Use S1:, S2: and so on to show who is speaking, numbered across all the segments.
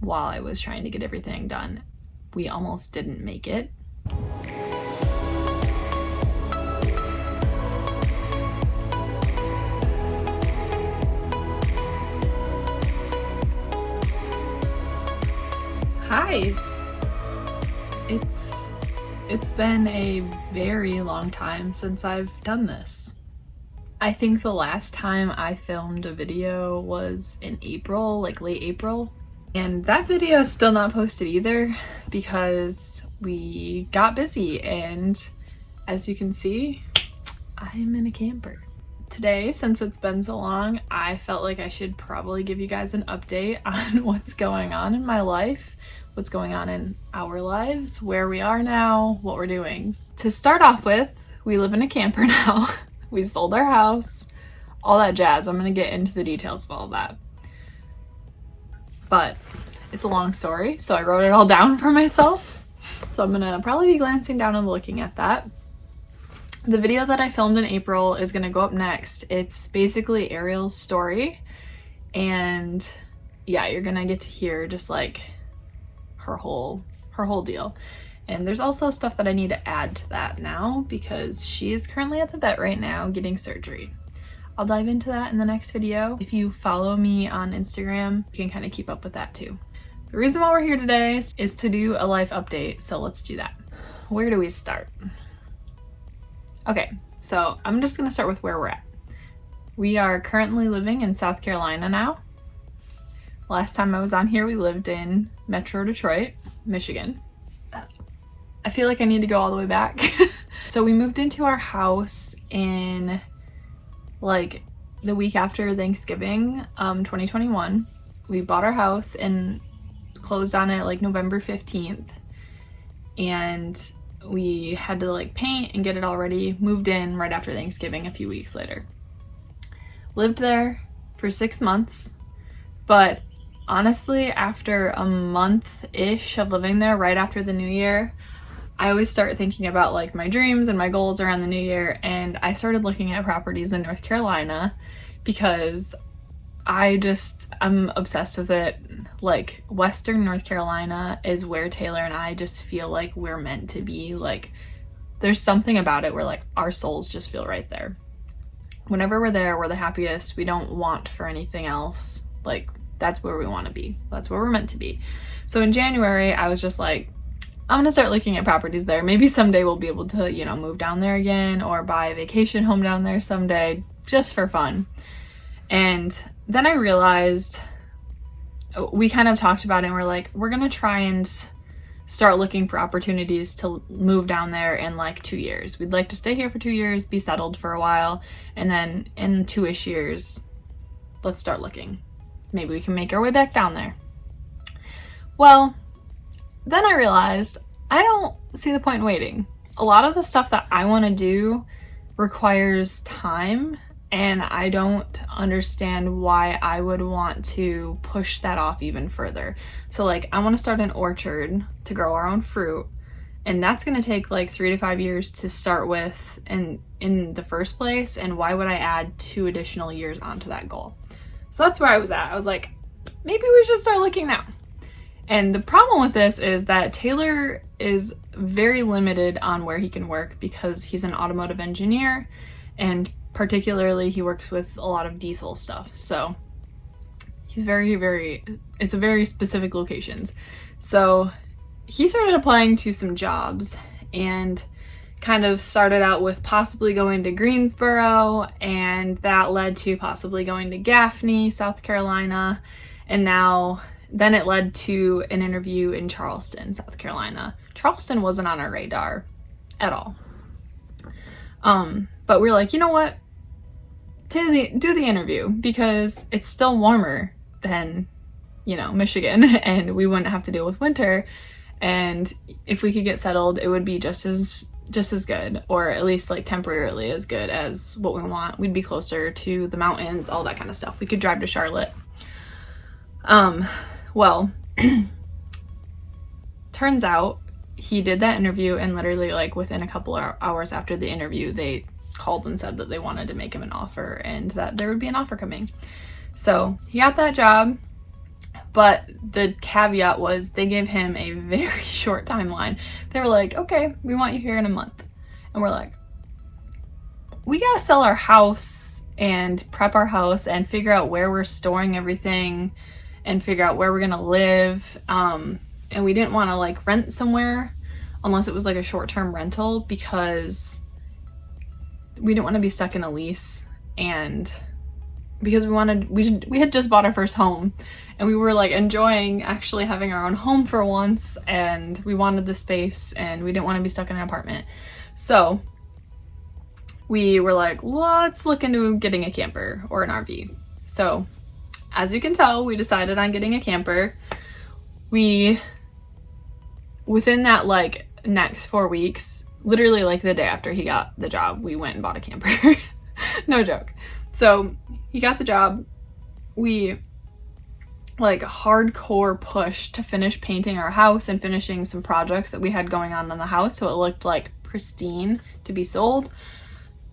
S1: while I was trying to get everything done. We almost didn't make it. Hi! It's been a very long time since I've done this. I think the last time I filmed a video was in April, like late April. And that video is still not posted either because we got busy, and as you can see, I'm in a camper. Today, since it's been so long, I felt like I should probably give you guys an update on what's going on in my life, what's going on in our lives, where we are now, what we're doing. To start off with, we live in a camper now. We sold our house, all that jazz. I'm gonna get into the details of all of that. But it's a long story, so I wrote it all down for myself. So I'm gonna probably be glancing down and looking at that. The video that I filmed in April is gonna go up next. It's basically Ariel's story, and yeah, you're gonna get to hear just like her whole deal. And there's also stuff that I need to add to that now because she is currently at the vet right now getting surgery. I'll dive into that in the next video. If you follow me on Instagram, you can kind of keep up with that too. The reason why we're here today is to do a life update, so let's do that. Where do we start? Okay, so I'm just gonna start with where we're at. We are currently living in South Carolina now. Last time I was on here, we lived in Metro Detroit, Michigan. I feel like I need to go all the way back. So we moved into our house in like the week after Thanksgiving, 2021. We bought our house and closed on it like November 15th. And we had to like paint and get it all ready. Moved in right after Thanksgiving a few weeks later. Lived there for 6 months, but honestly, after a month-ish of living there right after the new year, I always start thinking about like my dreams and my goals around the new year, and I started looking at properties in North Carolina because I'm obsessed with it. Like Western North Carolina is where Taylor and I just feel like we're meant to be. Like there's something about it where like our souls just feel right there. Whenever we're there, we're the happiest. We don't want for anything else. Like that's where we want to be. That's where we're meant to be. So in January, I was just like, I'm gonna start looking at properties there. Maybe someday we'll be able to, you know, move down there again or buy a vacation home down there someday just for fun. And then I realized, we kind of talked about it and we're like, we're gonna try and start looking for opportunities to move down there in like 2 years. We'd like to stay here for 2 years, be settled for a while, and then in 2-ish years, let's start looking. So maybe we can make our way back down there. Well, then I realized I don't see the point in waiting. A lot of the stuff that I want to do requires time, and I don't understand why I would want to push that off even further. So like I want to start an orchard to grow our own fruit, and that's going to take like 3 to 5 years to start with in the first place, and why would I add 2 additional years onto that goal? So that's where I was at. I was like, maybe we should start looking now. And the problem with this is that Taylor is very limited on where he can work because he's an automotive engineer, and particularly he works with a lot of diesel stuff. So he's it's a very specific locations. So he started applying to some jobs and kind of started out with possibly going to Greensboro, and that led to possibly going to Gaffney, South Carolina, and then it led to an interview in Charleston, South Carolina. Charleston wasn't on our radar at all. But we're like, you know what? Do the interview because it's still warmer than, you know, Michigan, and we wouldn't have to deal with winter. And if we could get settled, it would be just as good, or at least like temporarily as good as what we want. We'd be closer to the mountains, all that kind of stuff. We could drive to Charlotte. Well, turns out he did that interview, and literally like within a couple of hours after the interview, they called and said that they wanted to make him an offer and that there would be an offer coming. So he got that job, But the caveat was they gave him a very short timeline. They were like, okay, we want you here in a month. And we're like, we gotta sell our house and prep our house and figure out where we're storing everything and figure out where we're gonna live. And we didn't want to like rent somewhere unless it was like a short-term rental, because we didn't want to be stuck in a lease, and because we had just bought our first home and we were like enjoying actually having our own home for once, and we wanted the space and we didn't want to be stuck in an apartment. So we were like, let's look into getting a camper or an RV. So as you can tell, we decided on getting a camper. Within that like next 4 weeks, literally like the day after he got the job, we went and bought a camper. No joke. So he got the job. We like hardcore pushed to finish painting our house and finishing some projects that we had going on in the house, so it looked like pristine to be sold.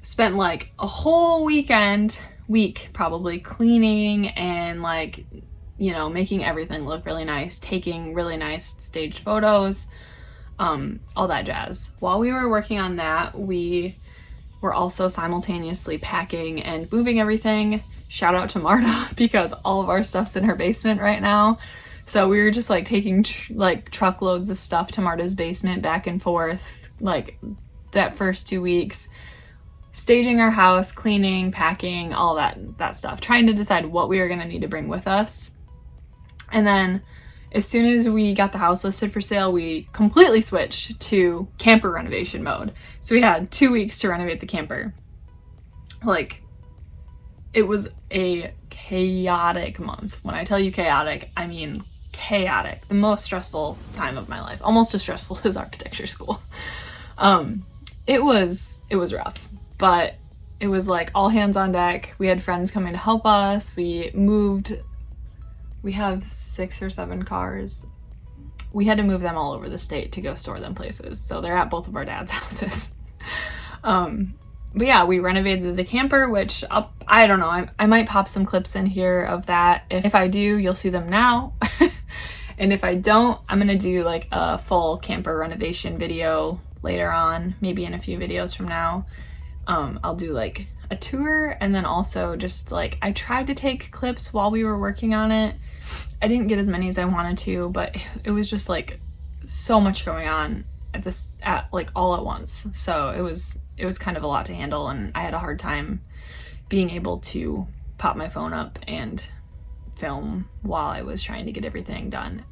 S1: Spent like a whole week probably cleaning and like, you know, making everything look really nice, taking really nice staged photos, all that jazz. While we were working on that, we were also simultaneously packing and moving everything. Shout out to Marta, because all of our stuff's in her basement right now. So we were just like taking like truckloads of stuff to Marta's basement back and forth like that first 2 weeks, staging our house, cleaning, packing, all that stuff, trying to decide what we were going to need to bring with us. And then as soon as we got the house listed for sale, we completely switched to camper renovation mode. So we had 2 weeks to renovate the camper. Like, it was a chaotic month. When I tell you chaotic, I mean chaotic. The most stressful time of my life. Almost as stressful as architecture school. It was rough, but it was like all hands on deck. We had friends coming to help us. We moved. We have 6 or 7 cars. We had to move them all over the state to go store them places. So they're at both of our dad's houses. But yeah, we renovated the camper, which I don't know. I might pop some clips in here of that. If I do, you'll see them now. And if I don't, I'm gonna do like a full camper renovation video later on, maybe in a few videos from now. I'll do like a tour, and then also just like, I tried to take clips while we were working on it. I didn't get as many as I wanted to, but it was just like so much going on at like all at once. So it was kind of a lot to handle, and I had a hard time being able to pop my phone up and film while I was trying to get everything done.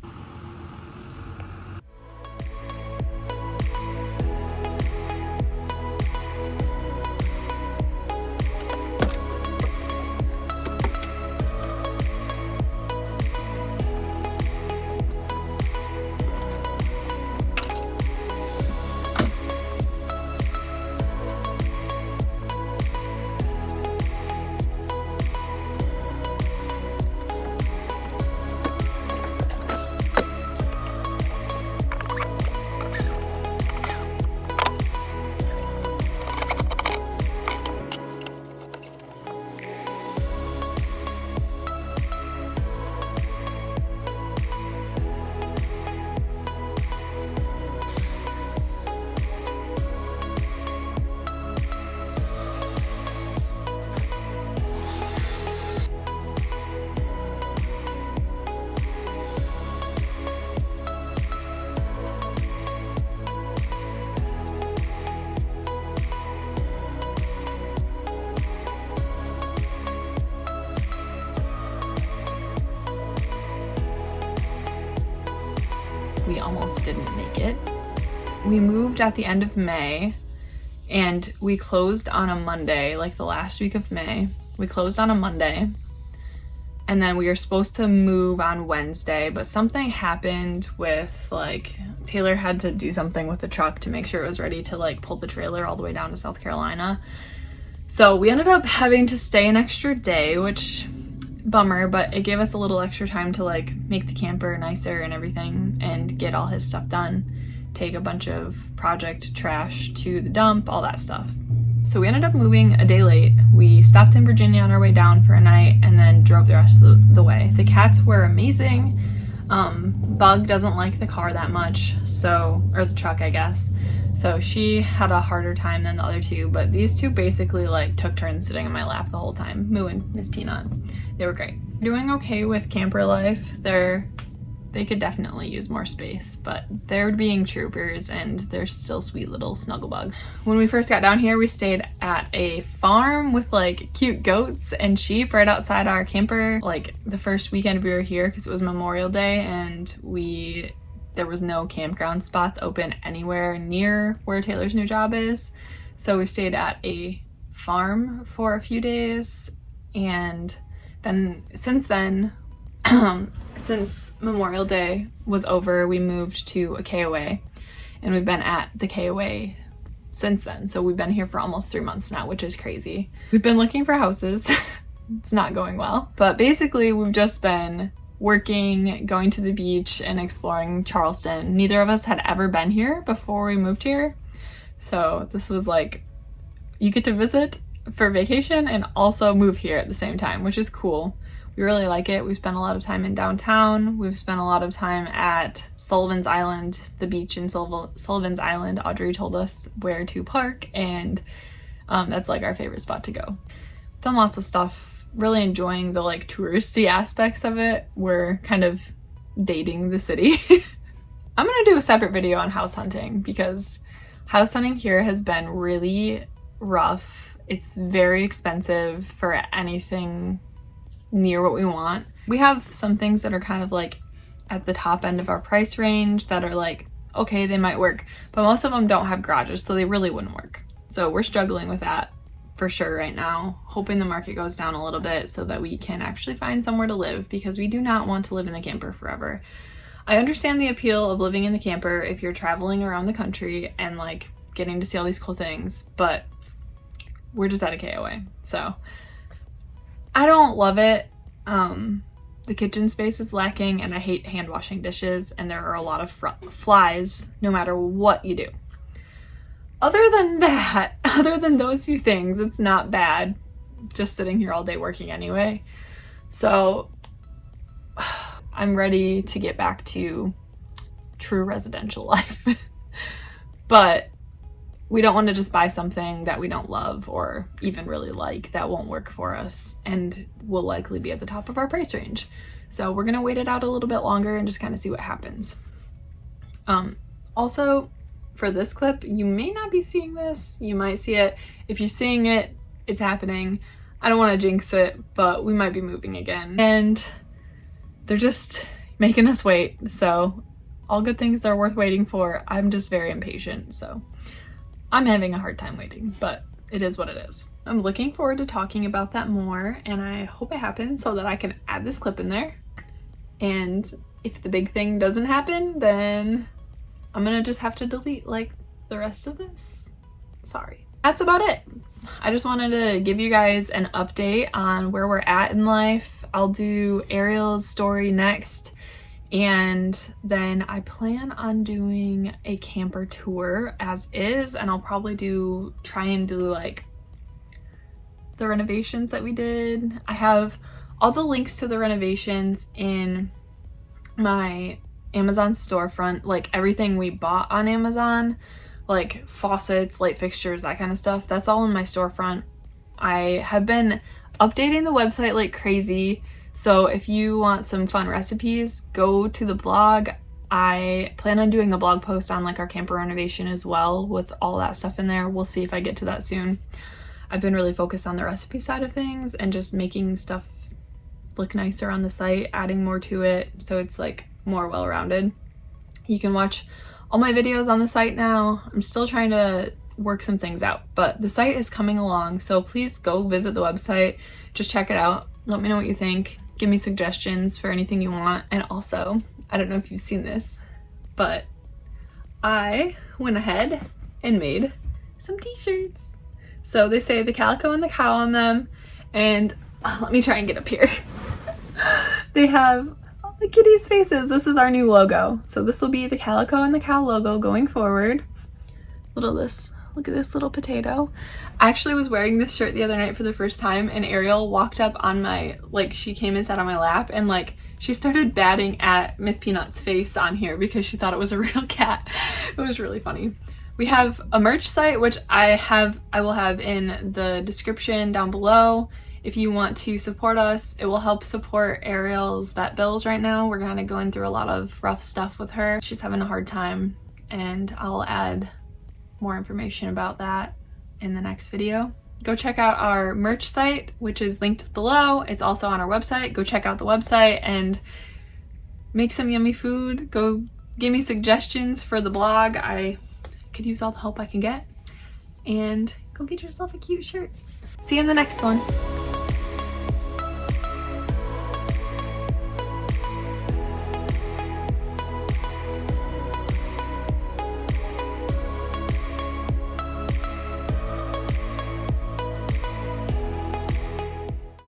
S1: We almost didn't make it. We moved at the end of May, and we closed on a Monday, like the last week of May. We closed on a Monday, and then we were supposed to move on Wednesday, but something happened with like, Taylor had to do something with the truck to make sure it was ready to like pull the trailer all the way down to South Carolina. So we ended up having to stay an extra day, which bummer, but it gave us a little extra time to like make the camper nicer and everything and get all his stuff done, take a bunch of project trash to the dump, all that stuff. So we ended up moving a day late. We stopped in Virginia on our way down for a night and then drove the rest of the way. The cats were amazing. Bug doesn't like the car that much, or the truck, I guess. So she had a harder time than the other two, but these two basically like took turns sitting in my lap the whole time. Moo and Miss Peanut. They were great. Doing okay with camper life. They could definitely use more space, but they're being troopers and they're still sweet little snuggle bugs. When we first got down here, we stayed at a farm with like cute goats and sheep right outside our camper. Like the first weekend we were here, because it was Memorial Day, and there was no campground spots open anywhere near where Taylor's new job is. So we stayed at a farm for a few days, and then since Memorial Day was over, we moved to a KOA, and we've been at the KOA since then. So we've been here for almost 3 months now, which is crazy. We've been looking for houses. It's not going well. But basically, we've just been working, going to the beach, and exploring Charleston. Neither of us had ever been here before we moved here. So this was like, you get to visit for vacation and also move here at the same time, which is cool. We really like it. We've spent a lot of time in downtown. We've spent a lot of time at Sullivan's Island, the beach in Sullivan's Island. Audrey told us where to park, and that's like our favorite spot to go. Done lots of stuff, really enjoying the like touristy aspects of it. We're kind of dating the city. I'm gonna do a separate video on house hunting, because house hunting here has been really rough. It's very expensive for anything near what we want. We have some things that are kind of like at the top end of our price range that are like, okay, they might work, but most of them don't have garages, so they really wouldn't work. So we're struggling with that for sure right now, hoping the market goes down a little bit so that we can actually find somewhere to live, because we do not want to live in the camper forever. I understand the appeal of living in the camper if you're traveling around the country and like getting to see all these cool things, but we're just at a KOA, so I don't love it. The kitchen space is lacking, and I hate hand washing dishes, and there are a lot of flies no matter what you do. Other than those few things, it's not bad just sitting here all day working anyway. So I'm ready to get back to true residential life. But we don't want to just buy something that we don't love or even really like that won't work for us and will likely be at the top of our price range. So we're gonna wait it out a little bit longer and just kind of see what happens. Also, for this clip, you may not be seeing this. You might see it. If you're seeing it, it's happening. I don't want to jinx it, but we might be moving again. And they're just making us wait. So all good things are worth waiting for. I'm just very impatient, so I'm having a hard time waiting, but it is what it is. I'm looking forward to talking about that more, and I hope it happens so that I can add this clip in there. And if the big thing doesn't happen, then I'm gonna just have to delete like the rest of this. Sorry. That's about it. I just wanted to give you guys an update on where we're at in life. I'll do Ariel's story next. And then I plan on doing a camper tour as is, and I'll probably try and do like the renovations that we did. I have all the links to the renovations in my Amazon storefront, like everything we bought on Amazon, like faucets, light fixtures, that kind of stuff. That's all in my storefront. I have been updating the website like crazy. So if you want some fun recipes, go to the blog. I plan on doing a blog post on like our camper renovation as well with all that stuff in there. We'll see if I get to that soon. I've been really focused on the recipe side of things and just making stuff look nicer on the site, adding more to it so it's like more well-rounded. You can watch all my videos on the site now. I'm still trying to work some things out, but the site is coming along, so please go visit the website. Just check it out. Let me know what you think. Give me suggestions for anything you want. And also, I don't know if you've seen this, but I went ahead and made some t-shirts. So they say the Calico and the Cow on them, and let me try and get up here. They have all the kitties' faces. This is our new logo. So this will be the Calico and the Cow logo going forward. Little Look at this little potato. I actually was wearing this shirt the other night for the first time, and Ariel walked up on my, like, she came and sat on my lap, and like she started batting at Miss Peanut's face on here because she thought it was a real cat. It was really funny. We have a merch site, which I will have in the description down below. If you want to support us, it will help support Ariel's vet bills right now. We're kind of going through a lot of rough stuff with her. She's having a hard time, and I'll add more information about that in the next video. Go check out our merch site, which is linked below. It's also on our website. Go check out the website and make some yummy food. Go give me suggestions for the blog. I could use all the help I can get. And go get yourself a cute shirt. See you in the next one.